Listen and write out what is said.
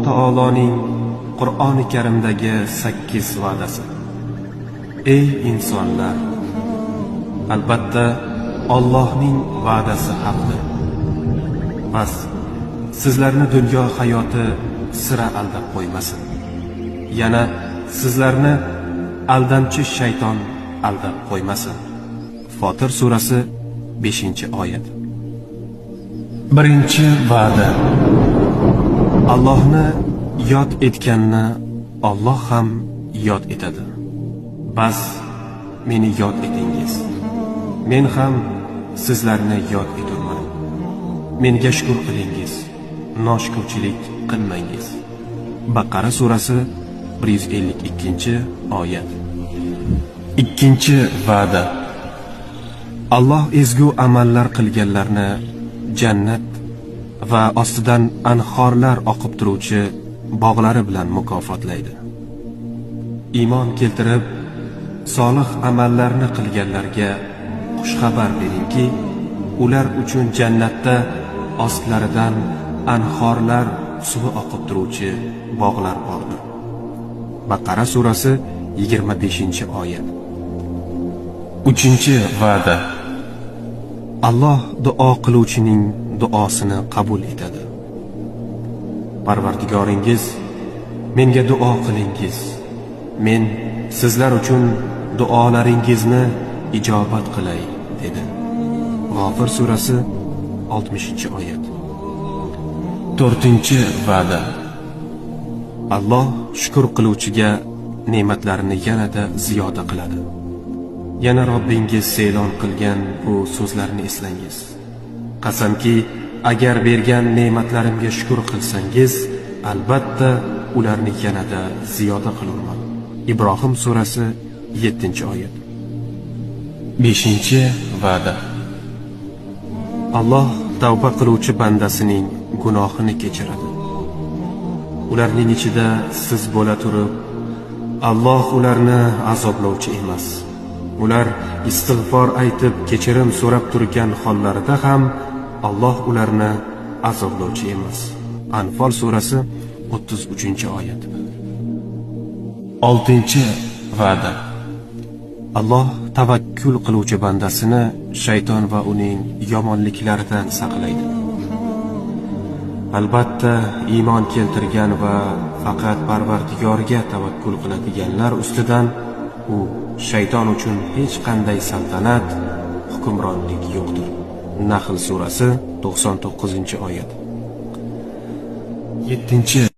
taoloning Qur'oni Karimdagi 8 va'dasi. Ey insonlar, albatta Allohning va'dasi haqdir. Bas sizlarni dunyo hayoti sira aldab qo'ymasin. Yana sizlarni aldamchi shayton aldab qo'ymasin. Fotir surasi 5-oyat. Birinchi va'da. Allohni yod etganni Alloh ham yod etadi. Bas meni yod etingiz. Men ham sizlarni yod eturman. Menga shukr qilingiz, noshukrchilik qilmangiz. Baqara surasi 152-oyat. Ikkinchi va'da. Alloh ezgu amallar qilganlarni jannat va ostidan anhorlar oqib turuvchi bog'lari bilan mukofotlaydi. Iymon keltirib, solih amallarni qilganlarga xushxabar beringki, ular uchun jannatda ostlaridan anhorlar suvi oqib turuvchi bog'lar bordir. Baqara surasi 25-oyat. Uchinchi va'da. Alloh duo qiluvchining duosini qabul etadi. Parvardigoringiz, menga duo qilingiz. Men sizlar uchun duolaringizni ijobat qilay, dedi. G'ofir surasi 60-oyat. To'rtinchi va'da. Alloh shukr qiluvchiga ne'matlarini yanada ziyoda qiladi. Yana Robbingiz e'lon qilgan bu so'zlarni eslangiz. Qasamki, agar bergan ne'matlarimga shukr qilsangiz, albatta ularni yanada ziyoda qilurman. Ibrohim surasi 7-oyat. Beshinchi va'da. Alloh tavba qiluvchi bandasining gunohini kechiradi. Ularning ichida siz bo'la turib, Alloh ularni azoblovchi emas. Ular istig'for aytib kechirim so'rab turgan hollarida ham Alloh ularni azoblovchi emas. Anfal surasi 33-oyat. Oltinchi va'da. Alloh tavakkul qiluvchi bandasini shayton va uning yomonliklaridan saqlaydi. Albatta, iymon keltirgan va faqat Parvardigorga tavakkul qiladiganlar ustidan u shayton uchun hech qanday saltanat, hukmronlik yo'qdir. Nahl surasi 99-oyat. 7.